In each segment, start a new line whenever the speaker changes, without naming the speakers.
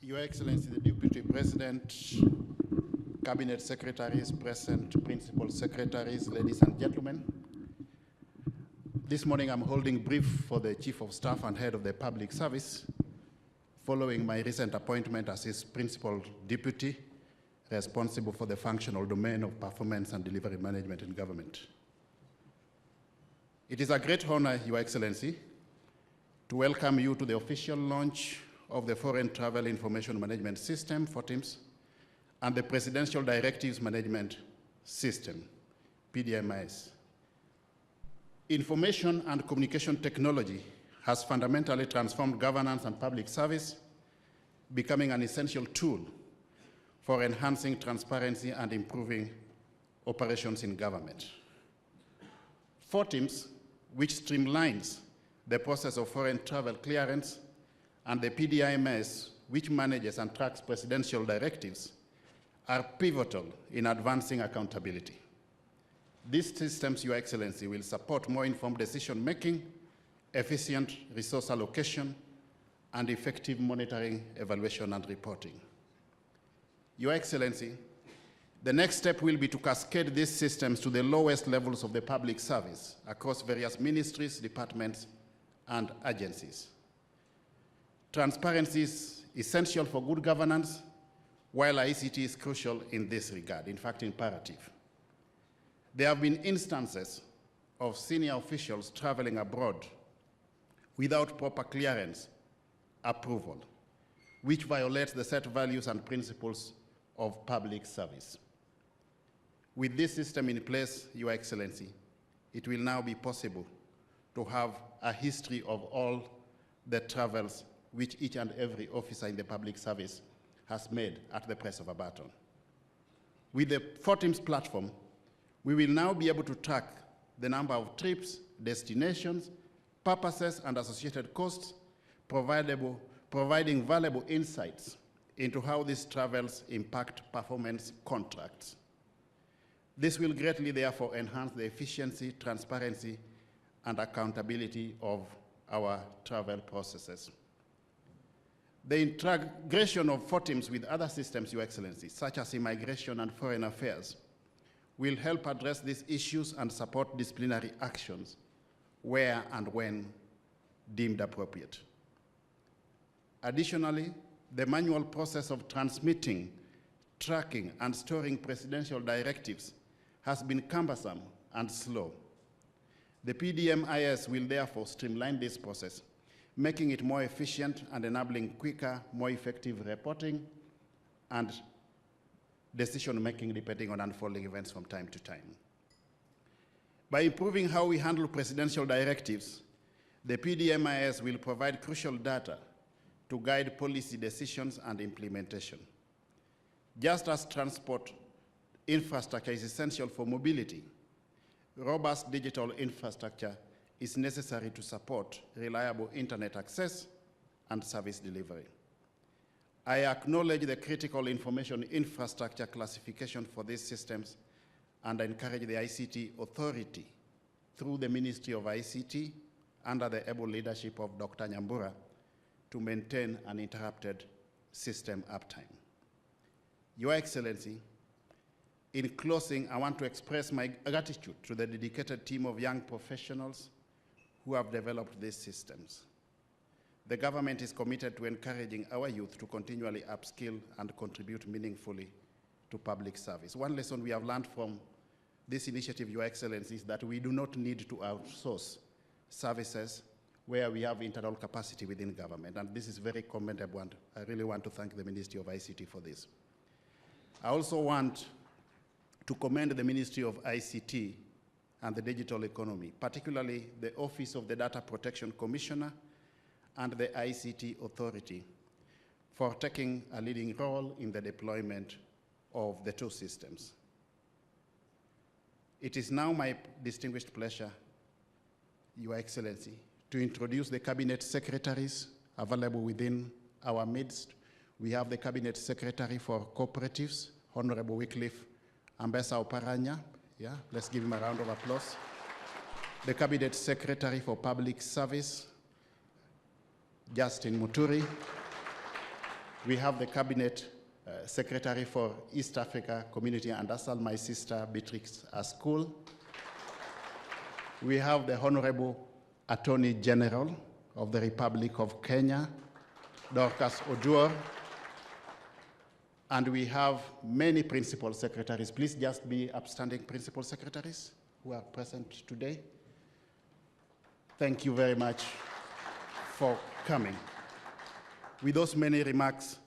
Your Excellency, the Deputy President, Cabinet Secretaries, present Principal Secretaries, ladies and gentlemen. This morning I'm holding brief for the Chief of Staff and Head of the Public Service, following my recent appointment as his Principal Deputy, responsible for the functional domain of performance and delivery management in government. It is a great honor, Your Excellency, to welcome you to the official launch of the Foreign Travel Information Management System, FOTIMS, and the Presidential Directives Management System, PDMIS. Information and communication technology has fundamentally transformed governance and public service, becoming an essential tool for enhancing transparency and improving operations in government. FOTIMS, which streamlines the process of foreign travel clearance, and the PDMIS, which manages and tracks presidential directives, are pivotal in advancing accountability. These systems, Your Excellency, will support more informed decision-making, efficient resource allocation, and effective monitoring, evaluation, and reporting. Your Excellency, the next step will be to cascade these systems to the lowest levels of the public service across various ministries, departments, and agencies. Transparency is essential for good governance, while ICT is crucial in this regard, in fact, imperative. There have been instances of senior officials traveling abroad without proper clearance approval, which violates the set values and principles of public service. With this system in place, Your Excellency, it will now be possible to have a history of all the travels which each and every officer in the public service has made at the press of a button. With the FOTIMS platform, we will now be able to track the number of trips, destinations, purposes, and associated costs, providing valuable insights into how these travels impact performance contracts. This will greatly, therefore, enhance the efficiency, transparency, and accountability of our travel processes. The integration of FOTIMS with other systems, Your Excellency, such as immigration and foreign affairs, will help address these issues and support disciplinary actions where and when deemed appropriate. Additionally, the manual process of transmitting, tracking, and storing presidential directives has been cumbersome and slow. The PDMIS will therefore streamline this process, making it more efficient and enabling quicker, more effective reporting and decision-making depending on unfolding events from time to time. By improving how we handle presidential directives, the PDMIS will provide crucial data to guide policy decisions and implementation. Just as transport infrastructure is essential for mobility, robust digital infrastructure is necessary to support reliable internet access and service delivery. I acknowledge the critical information infrastructure classification for these systems and encourage the ICT authority through the Ministry of ICT under the able leadership of Dr. Nyambura to maintain uninterrupted system uptime. Your Excellency, in closing, I want to express my gratitude to the dedicated team of young professionals who have developed these systems. The government is committed to encouraging our youth to continually upskill and contribute meaningfully to public service. One lesson we have learned from this initiative, Your Excellency, is that we do not need to outsource services where we have internal capacity within government, and this is very commendable, and I really want to thank the Ministry of ICT for this. I also want to commend the Ministry of ICT and the digital economy, particularly the Office of the Data Protection Commissioner and the ICT Authority for taking a leading role in the deployment of the two systems. It is now my distinguished pleasure, Your Excellency, to introduce the Cabinet Secretaries available within our midst. We have the Cabinet Secretary for Cooperatives, Honorable Wycliffe Ambessa Oparanya. Yeah, let's give him a round of applause. The Cabinet Secretary for Public Service, Justin Muturi. We have the Cabinet Secretary for East Africa Community and ASAL, my sister Beatrix Askul. We have the Honorable Attorney General of the Republic of Kenya, Dorcas Oduor. And we have many principal secretaries. Please just be upstanding principal secretaries who are present today. Thank you very much for coming. With those many remarks,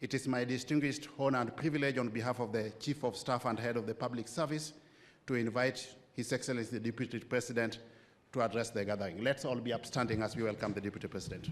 it is my distinguished honor and privilege on behalf of the Chief of Staff and Head of the Public Service to invite His Excellency the Deputy President to address the gathering. Let's all be upstanding as we welcome the Deputy President.